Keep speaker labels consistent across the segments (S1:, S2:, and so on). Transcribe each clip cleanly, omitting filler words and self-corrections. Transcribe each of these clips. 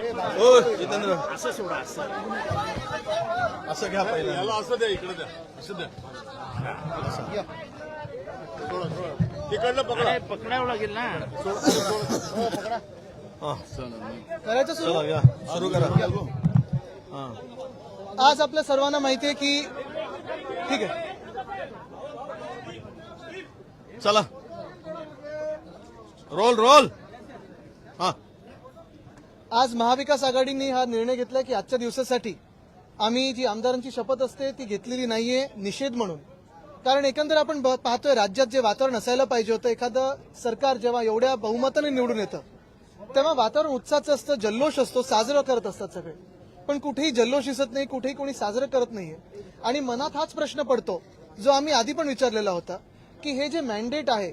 S1: हो जितेंद्र
S2: असं सोडा
S1: असं घ्या पहिलं
S3: याला असं द्या, इकडे द्या, असं द्या. तिकडलं पकडा.
S2: पकडावं लागेल ना.
S1: हा
S4: करायचं सुरू.
S1: चला घ्या सुरू करा हा
S4: आज आपल्या सर्वांना माहिती आहे की ठीक आहे,
S1: चला रोल रोल हा
S4: आज महाविकास आघाडीने हा निर्णय घेतला की आजच्या दिवसासाठी आम्ही जी आमदारांची शपथ असते ती घेतलेली नाहीये, निषेध म्हणून. कारण एकंदर आपण पाहतोय राज्यात जे वातावरण असायला पाहिजे होतं, एखादं सरकार जेव्हा एवढ्या बहुमताने निवडून येतं तेव्हा वातावरण उत्साहाचं असतं, जल्लोष असतो, साजरं करत असतात सगळे. पण कुठेही जल्लोष दिसत नाही, कुठेही कोणी साजरं करत नाहीये. आणि मनात हाच प्रश्न पडतो जो आम्ही आधी पण विचारलेला होता की हे जे मॅन्डेट आहे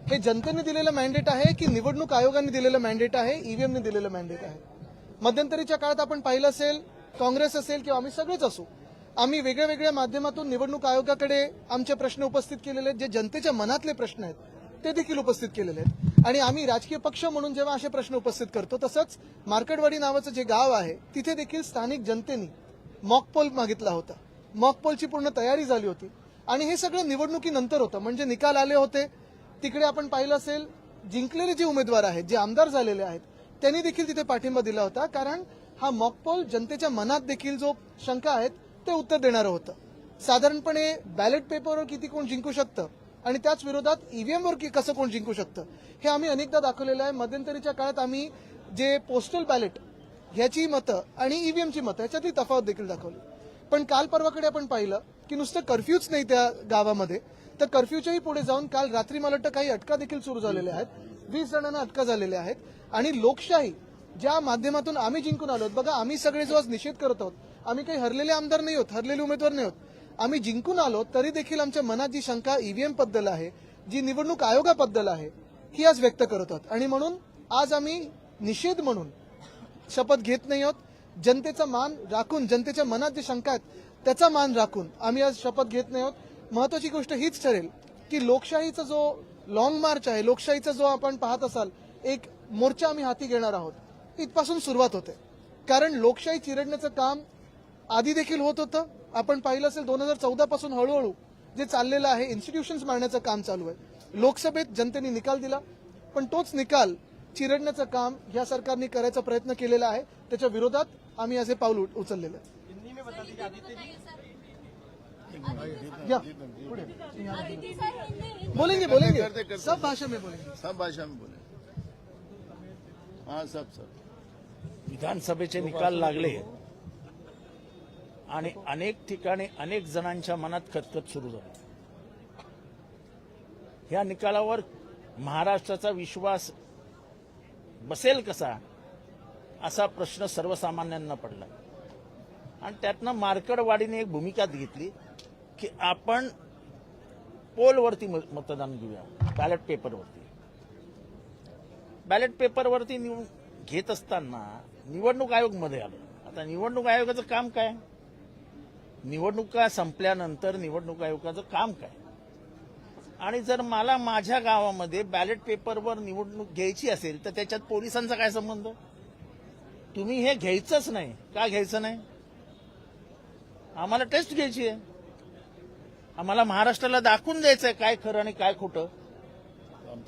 S4: हे जनतेने दिलेलं मॅन्डेट आहे की निवडणूक आयोगाने दिलेलं मॅन्डेट आहे, ईव्हीएमने दिलेलं मॅन्डेट आहे. मध्यंतरीच्या काळात आपण पाहिलं असेल, काँग्रेस असेल किंवा आम्ही सगळेच असू, आम्ही वेगळ्या वेगळ्या माध्यमातून निवडणूक आयोगाकडे आमचे प्रश्न उपस्थित केलेले आहेत. जे जनतेच्या मनातले प्रश्न आहेत ते देखील उपस्थित केलेले आहेत. आणि आम्ही राजकीय पक्ष म्हणून जेव्हा असे प्रश्न उपस्थित करतो, तसंच मार्केटवाडी नावाचं जे गाव आहे तिथे देखील स्थानिक जनतेने मॉकपोल मागितला होता. मॉकपोलची पूर्ण तयारी झाली होती आणि हे सगळं निवडणुकीनंतर होतं. म्हणजे निकाल आले होते, तिकडे आपण पाहिलं असेल जिंकलेले जे उमेदवार आहेत, जे आमदार झालेले आहेत, त्यांनी देखील तिथे पाठिंबा दिला होता. कारण हा मॉकपोल जनतेच्या मनात देखील जो शंका आहेत ते उत्तर देणारं होतं. साधारणपणे बॅलेट पेपरवर किती कोण जिंकू शकतं आणि त्याच विरोधात ईव्हीएमवर कसं कोण जिंकू शकतं हे आम्ही अनेकदा दाखवलेलं आहे. मध्यंतरीच्या काळात आम्ही जे पोस्टल बॅलेट ह्याची मतं आणि ईव्हीएमची मतं ह्याच्यातली तफावत देखील दाखवली. पण काल परवाकडे आपण पाहिलं की नुसतं कर्फ्यूच नाही त्या गावामध्ये, तर कर्फ्यूच्याही पुढे जाऊन काल रात्री मला वाटतं काही अटका देखील सुरू झालेल्या आहेत. 20 जणांना अटका झालेल्या आहेत. आणि लोकशाही ज्या माध्यमातून आम्ही जिंकून आलो, बघा आम्ही सगळे जो आज निषेध करत आहोत, आम्ही काही हरलेले आमदार नाही आहोत, हरलेले उमेदवार नाही आहोत. आम्ही जिंकून आलो तरी देखील आमच्या मनात जी शंका ईव्हीएम बद्दल आहे, जी निवडणूक आयोगाबद्दल आहे, ही आज व्यक्त करत आहोत. आणि म्हणून आज आम्ही निषेध म्हणून शपथ घेत नाही आहोत. जनतेचा मान राखून, जनतेच्या मनात जी शंका आहेत त्याचा मान राखून आम्ही आज शपथ घेत नाही आहोत. महत्वाची गोष्ट हीच ठरेल की लोकशाहीचा जो लॉंग मार्च आहे, लोकशाहीचा जो आपण पाहत असाल एक मोर्चा आम्ही हाती घेणार आहोत, इथपासून सुरुवात होते. कारण लोकशाही चिरडण्याचं काम आधी देखील होत होतं. आपण पाहिलं असेल 2014 पासून हळूहळू जे चाललेलं आहे, इन्स्टिट्यूशन्स मारण्याचं काम चालू आहे. लोकसभेत जनतेने निकाल दिला, पण तोच निकाल चिरडण्याचं काम या सरकारने करायचा प्रयत्न केलेला आहे. त्याच्या विरोधात आम्ही आज हे पाऊल उचललेलं आहे. बोलेंगे सब भाषा में बोलेंगे.
S3: सब भाषा में बोले. हाँ सब
S2: विधानसभेचे निकाल लागले आणि अनेक ठिकाणी अनेक जणांच्या मनात खतखत सुरू झाली. ह्या निकालावर महाराष्ट्राचा विश्वास बसेल कसा, असा प्रश्न सर्वसामान्यांना पडला. आणि त्यातनं मार्केटवाडीने एक भूमिका घेतली की आपण पोलवरती मतदान घेऊया, बॅलेट पेपरवरती. बॅलेट पेपरवरती घेत असताना निवडणूक आयोग मध्ये आलं. आता निवडणूक आयोगाचं काम काय, निवडणुका संपल्यानंतर निवडणूक आयोगाचं काम काय. आणि जर मला माझ्या गावामध्ये बॅलेट पेपरवर निवडणूक घ्यायची असेल तर त्याच्यात पोलिसांचा काय संबंध. तुम्ही हे घ्यायचंच नाही. का घ्यायचं नाही, आम्हाला टेस्ट घ्यायची आहे, आम्हाला महाराष्ट्राला दाखवून द्यायचंय काय खरं आणि काय खोटं.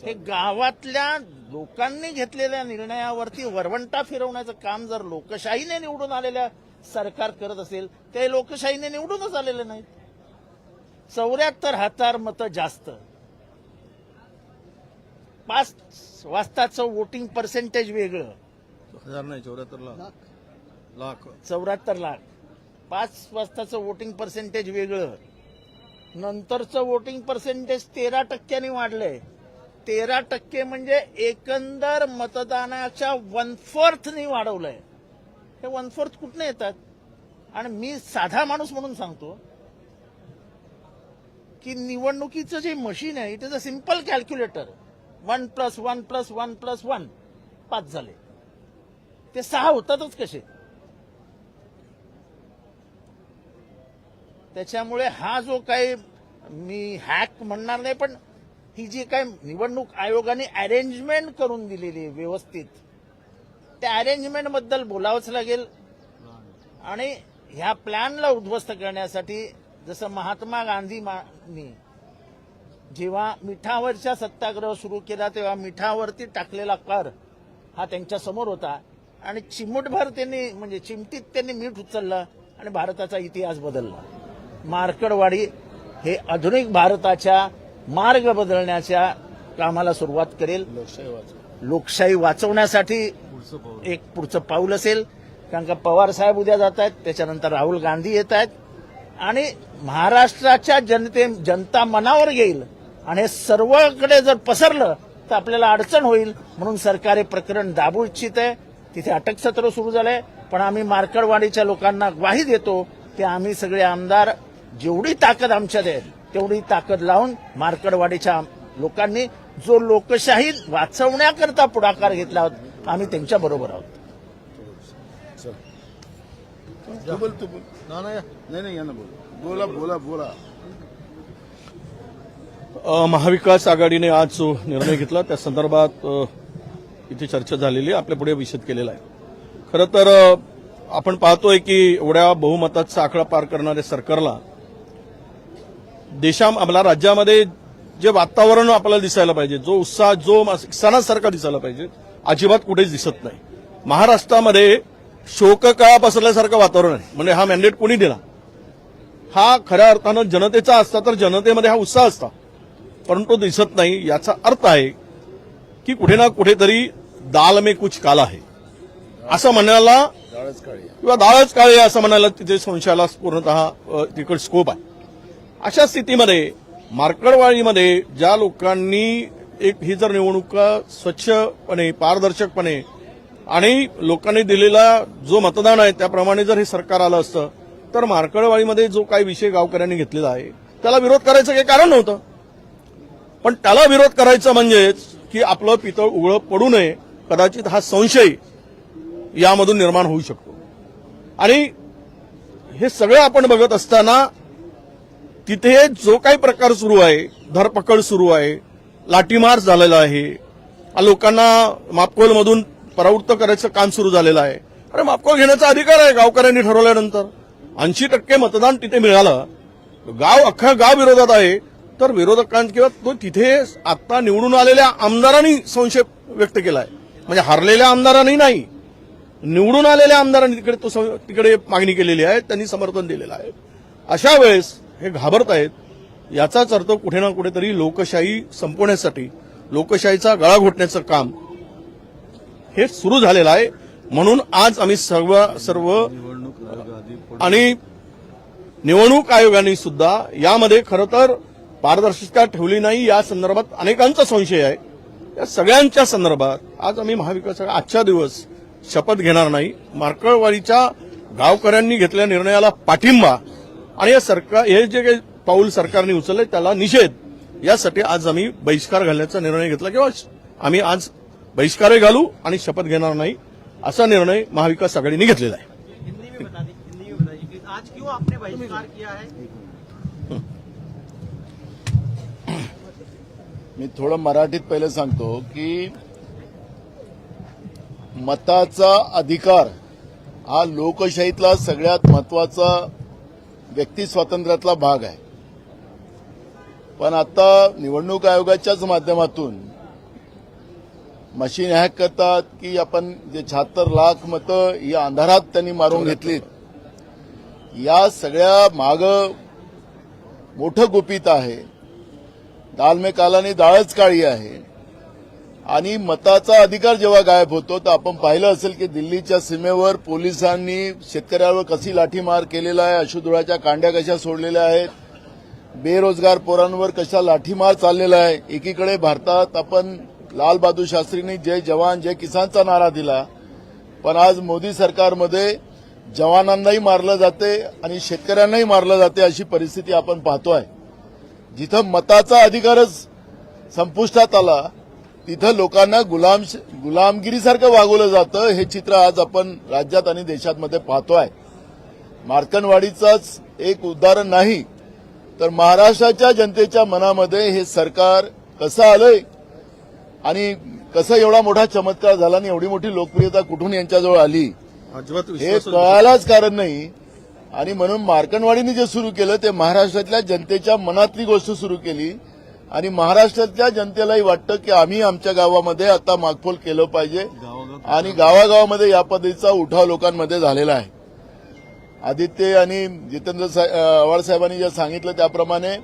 S2: हे गावातल्या लोकांनी घेतलेल्या निर्णयावरती वरवंटा फिरवण्याचं काम जर लोकशाहीने निवडून आलेल्या सरकार करत असेल, ते लोकशाहीने निवडूनच आलेले नाहीत. 74,000 मतं जास्त, 5 वाजताचं वोटिंग पर्सेंटेज वेगळं,
S1: 1000 नाही 74 लाख
S2: 74 लाख. 5 वाजताचं वोटिंग पर्सेंटेज वेगळं, नंतरचं वोटिंग पर्सेंटेज 13% वाढलंय. 13% म्हणजे एकंदर मतदानाच्या 1/4 वाढवलंय. हे 1/4 कुठनं येतात. आणि मी साधा माणूस म्हणून सांगतो की निवडणुकीचं जे मशीन आहे, it is a simple calculator. 1+1+1+1 5 झाले, ते 6 होतातच कसे. त्याच्यामुळे हा जो काही मी हॅक म्हणणार नाही, पण ही जी काय निवडणूक आयोगाने अरेंजमेंट करून दिलेली व्यवस्थित, त्या अरेंजमेंट बद्दल बोलावंच लागेल. आणि ह्या प्लॅनला उद्ध्वस्त करण्यासाठी जसं महात्मा गांधींनी जेव्हा मिठावरच्या सत्याग्रह सुरू केला तेव्हा मिठावरती टाकलेला कर हा त्यांच्या समोर होता आणि चिमूटभर त्यांनी म्हणजे चिमटीत त्यांनी मीठ उचललं आणि भारताचा इतिहास बदलला. मार्कडवाडी हे आधुनिक भारताच्या मार्ग बदलण्याच्या कामाला सुरुवात करेल. लोकशाही वाचवण्यासाठी एक पुढचं पाऊल असेल. कारण का पवार साहेब उद्या जात आहेत, त्याच्यानंतर राहुल गांधी येत आहेत आणि महाराष्ट्राच्या जनता मनावर घेईल आणि हे सर्वकडे जर पसरलं तर आपल्याला अडचण होईल. म्हणून सरकार हे प्रकरण दाबू इच्छित आहे. तिथे अटकसत्र सुरू झालंय. पण आम्ही मार्कडवाडीच्या लोकांना ग्वाही देतो की आम्ही सगळे आमदार जेवढी ताकद आमच्यात आहे तेवढी ताकद लावून मार्कडवाडीच्या लोकांनी जो लोकशाही वाचवण्याकरता पुढाकार घेतला आहोत आम्ही त्यांच्या बरोबर आहोत.
S3: तू बोल.
S1: नाही
S3: नाही या ना बोला.
S1: महाविकास आघाडीने आज जो निर्णय घेतला त्या संदर्भात इथे चर्चा झालेली आहे. आपल्या पुढे विशद केलेला आहे. खरं तर आपण पाहतोय की एवढ्या बहुमताचा आकडा पार करणाऱ्या सरकारला आपल्या राज्यामध्ये जे वातावरण आपल्याला दिसायला पाहिजे, जो उत्साह, जो सणासारखा दिसायला पाहिजे, अजिबात कुठेच दिसत नाही. महाराष्ट्रामध्ये शोककळा पसरल्यासारखं वातावरण आहे. म्हणजे हा मॅन्डेट कोणी दिला? हा खऱ्या अर्थानं जनतेचा असता तर जनतेमध्ये हा उत्साह असता, परंतु दिसत नाही. याचा अर्थ आहे की कुठे ना कुठेतरी दाल में कुछ काला आहे असं म्हणायला किंवा डाळच काळी असं म्हणायला तिथे संशयाला पूर्णतः तिकडे स्कोप आहे. अशा स्थितीमध्ये मार्कडवाडीमध्ये ज्या लोकांनी ही जर निवडणूक स्वच्छपणे, पारदर्शकपणे आणि लोकांनी दिलेला जो मतदान आहे त्याप्रमाणे जर हे सरकार आलं असतं तर मार्कडवाडीमध्ये जो काही विषय गावकऱ्यांनी घेतलेला आहे त्याला विरोध करायचं काही कारण नव्हतं. पण त्याला विरोध करायचं म्हणजेच की आपलं पितळ उघडं पडू नये, कदाचित हा संशय यामधून निर्माण होऊ शकतो. आणि हे सगळं आपण बघत असताना तिथे जो काही प्रकार सुरू आहे, धरपकड सुरू आहे, लाठीमार झालेला आहे, लोकांना मापकोलमधून परावृत्त करायचं काम सुरू झालेलं आहे. अरे मापकोल घेण्याचा अधिकार आहे गावकऱ्यांनी ठरवल्यानंतर. 80% मतदान तिथे मिळालं. अख्खा गाव विरोधात आहे. तर विरोधकांनी किंवा तो तिथे आता निवडून आलेल्या आमदारांनी संशय व्यक्त केलाय. म्हणजे हरलेल्या आमदारांनी नाही, निवडून आलेल्या आमदारांनी तिकडे मागणी केलेली आहे, त्यांनी समर्थन दिलेलं आहे. अशा वेळेस हे घाबरत आहेत. याचाच अर्थ कुठे ना कुठेतरी लोकशाही संपवण्यासाठी, लोकशाहीचा गळा घोटण्याचं काम हे सुरू झालेलं आहे. म्हणून आज आम्ही सर्व आणि निवडणूक आयोगाने सुद्धा यामध्ये खरं तर पारदर्शकता ठेवली नाही या संदर्भात अनेकांचा संशय आहे. या सगळ्यांच्या संदर्भात आज आम्ही महाविकास आजच्या दिवस शपथ घेणार नाही. मार्कडवाडीच्या गावकऱ्यांनी घेतलेल्या निर्णयाला पाठिंबा आणि हे जे काही पाऊल सरकारने उचलले त्याला निषेध यासाठी आज आम्ही बहिष्कार घालण्याचा निर्णय घेतला किंवा आम्ही आज बहिष्कारही घालू आणि शपथ घेणार नाही असा निर्णय महाविकास आघाडीने घेतलेला आहे.
S4: आज क्यों आपने बहिष्कार किया है?
S3: मी थोडं मराठीत पहिले सांगतो की मताचा अधिकार हा लोकशाहीतला सगळ्यात महत्वाचा व्यक्ती स्वातंत्र्यातला भाग आहे. पण आता निवडणूक आयोगाच्याच माध्यमातून मशीन हॅक करतात की आपण जे 76 लाख मतं या अंधारात त्यांनी मारून घेतलीत. या सगळ्या माग मोठं गुपित आहे. दाल में काला आणि डाळच काळी आहे. आणि मताचा अधिकार जेव्हा गायब होतो तर आपण पाहिलं असेल की दिल्लीच्या सीमेवर पोलिसांनी शेतकऱ्यावर कशी लाठीमार केलेला आहे, अश्रुधुराच्या कांड्या कशा सोडलेल्या आहेत, बेरोजगार पोरांवर कशा लाठीमार चाललेला आहे. एकीकडे भारतात आपण लाल बहादूर शास्त्रींनी जय जवान जय किसानचा नारा दिला, पण आज मोदी सरकारमध्ये जवानांनाही मारलं जाते आणि शेतकऱ्यांनाही मारलं जाते अशी परिस्थिती आपण पाहतोय. जिथं मताचा अधिकारच संपुष्टात आला तिथं लोकांना गुलामगिरीसारखं वागवलं जातं. हे चित्र आज आपण राज्यात आणि देशात पाहतोय. मार्कडवाडीचाच एक उदाहरण नाही तर महाराष्ट्राच्या जनतेच्या मनामध्ये हे सरकार कसं आलंय आणि कसं एवढा मोठा चमत्कार झाला आणि एवढी मोठी लोकप्रियता कुठून यांच्याजवळ आली
S1: अजिबात
S3: हे
S1: विश्वास
S3: कळायलाच कारण नाही. आणि म्हणून मार्कंडवाडीने जे सुरू केलं ते महाराष्ट्रातल्या जनतेच्या मनातली गोष्ट सुरू केली आणि महाराष्ट्रातल्या जनतेलाही वाटतं की आम्ही आमच्या गावामध्ये आता मागफोल केलं पाहिजे आणि गावागावामध्ये या पद्धतीचा उठाव लोकांमध्ये झालेला आहे. आदित्य आणि जितेंद्र आव्हाड साहेबांनी जे सांगितलं त्याप्रमाणे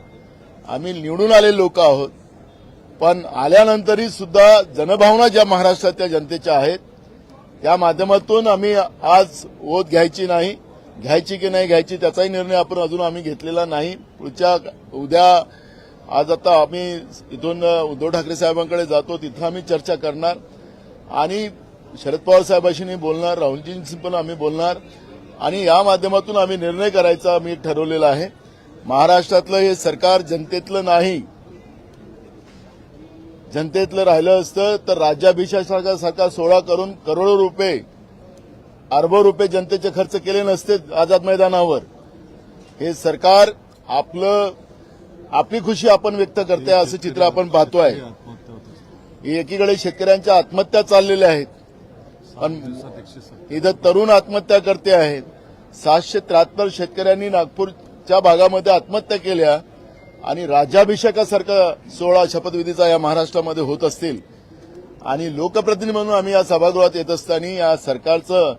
S3: आम्ही निवडून आलेले लोक आहोत, पण आल्यानंतरही सुद्धा जनभावना ज्या महाराष्ट्रातल्या जनतेच्या आहेत त्या माध्यमातून आम्ही आज ओत घ्यायची नाही, घ्यायची की नाही घ्यायची त्याचाही निर्णय आपण अजून आम्ही घेतलेला नाही. उद्या आज आता आम्ही इथून उद्धव ठाकरे साहेबांकडे जातो, तिथं आम्ही चर्चा करणार आणि शरद पवार साहेबांशी बोलणार, राहुलजींशी पण आम्ही बोलणार आणि या माध्यमातून आम्ही निर्णय करायचा आम्ही ठरवलेला आहे. महाराष्ट्रातलं हे सरकार जनतेतलं नाही, जनतेतलं राहिलं असतं तर राज्याभिषेकासारखा सोहळा करून करोडो रुपये अरबो रुपये जनतेचे खर्च केले नसते आझाद मैदानावर. हे सरकार आपली खुशी आपण व्यक्त करते असं चित्र आपण पाहतोय. एकीकडे शेतकऱ्यांच्या आत्महत्या चाललेल्या आहेत, पण इथं तरुण आत्महत्या करते आहेत. 773 शेतकऱ्यांनी नागपूरच्या भागामध्ये आत्महत्या केल्या आणि राज्याभिषेकासारखा सोहळा शपथविधीचा या महाराष्ट्रामध्ये होत असतील आणि लोकप्रतिनिधी म्हणून आम्ही या सभागृहात येत असताना या सरकारचं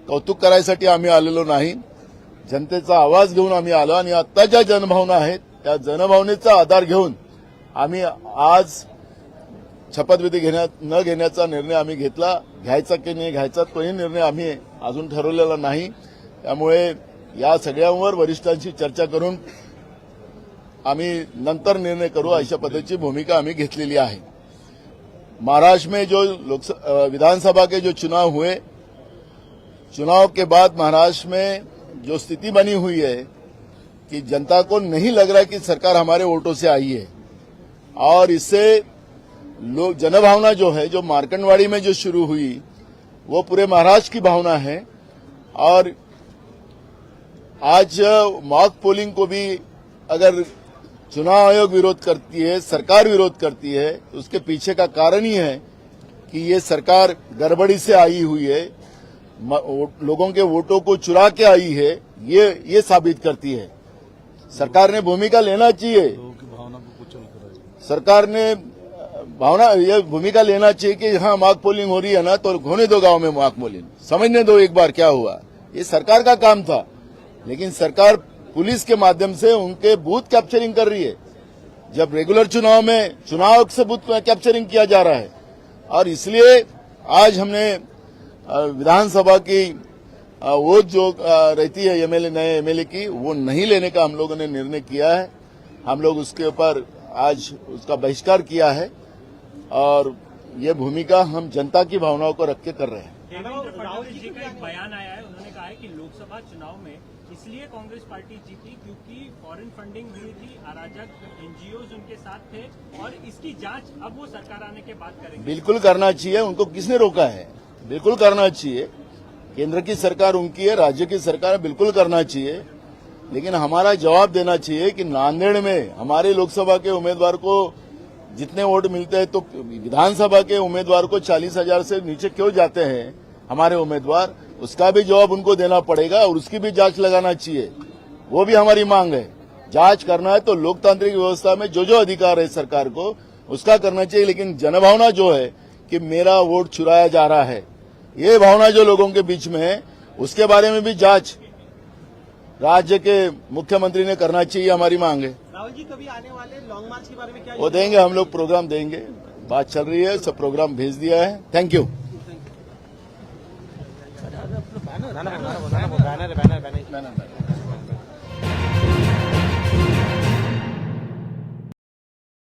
S3: कौतुक करायसाठी आम्ही आलेलो नाही, जनतेचा आवाज घेऊन आम्ही आलो आणि आता ज्या जनभावना आहेत त्या जनभावनेचा आधार घेऊन आम्ही आज शपथविधी न घेण्याचा निर्णय आम्ही घेतला. घ्यायचा की नाही घ्यायचा तोही निर्णय आम्ही अजून ठरवलेला नाही. त्यामुळे या सगळ्यांवर वरिष्ठांशी चर्चा करून आम्ही नंतर निर्णय करू अशा पद्धतीची भूमिका आम्ही घेतलेली आहे. महाराष्ट्र में जो विधानसभा के जो चुनाव हुए, चुनाव के बाद महाराष्ट्र में जो स्थिति बनी हुई है कि जनता को नहीं लग रहा है कि सरकार हमारे वोटों से आई है और इससे लोग जनभावना जो है जो मार्कंडवाड़ी में जो शुरू हुई वो पूरे महाराष्ट्र की भावना है. और आज मॉक पोलिंग को भी अगर चुनाव आयोग विरोध करती है, सरकार विरोध करती है, तो उसके पीछे का कारण ही है कि ये सरकार गड़बड़ी से आई हुई है, लोगों के वोटों को चुरा के आई है, ये साबित करती है. सरकार ने भूमिका लेना चाहिए, सरकार ने ये भूमिका लेना चाहिए कि हाँ मॉक पोलिंग हो रही है ना तो होने दो गांव में मॉक पोलिंग, समझने दो एक बार क्या हुआ. ये सरकार का काम था, लेकिन सरकार पुलिस के माध्यम से उनके बूथ कैप्चरिंग कर रही है. जब रेगुलर चुनाव में चुनाव से बूथ कैप्चरिंग किया जा रहा है और इसलिए आज हमने विधानसभा की वोट जो रहती है एमएलए नए एमएलए की वो नहीं लेने का हम लोगों ने निर्णय किया है. हम लोग उसके ऊपर आज उसका बहिष्कार किया है और ये भूमिका हम जनता की भावनाओं को रख के कर रहे हैं.
S5: देवेंद्र फडणवीस जी का एक बयान आया है, उन्होंने कहा है कि लोकसभा चुनाव में इसलिए कांग्रेस पार्टी जीती क्योंकि फॉरेन फंडिंग हुई थी, अराजक एनजीओज उनके साथ थे और इसकी जांच अब वो सरकार आने के बाद करेंगे.
S3: बिल्कुल करना चाहिए, उनको किसने रोका है? बिल्कुल करना चाहिए. केंद्र की सरकार उनकी है, राज्य की सरकार बिल्कुल करना चाहिए, लेकिन हमारा जवाब देना चाहिए कि नांदेड़ में हमारे लोकसभा के उम्मीदवार को जितने वोट मिलते हैं तो विधानसभा के उम्मीदवार को 40,000 से नीचे क्यों जाते हैं हमारे उम्मीदवार, उसका भी जवाब उनको देना पड़ेगा और उसकी भी जांच लगाना चाहिए. वो भी हमारी मांग है. जांच करना है तो लोकतांत्रिक व्यवस्था में जो जो अधिकार है सरकार को उसका करना चाहिए, लेकिन जनभावना जो है कि मेरा वोट चुराया जा रहा है, ये भावना जो लोगों के बीच में है उसके बारे में भी जांच राज्य के मुख्यमंत्री ने करना चाहिए, हमारी मांग है.
S5: राहुल जी, कभी आने वाले लॉन्ग मार्च के बारे में क्या
S3: वो देंगे, हम लोग प्रोग्राम देंगे, बात चल रही है, सब प्रोग्राम भेज दिया है. Thank you.
S5: बैनर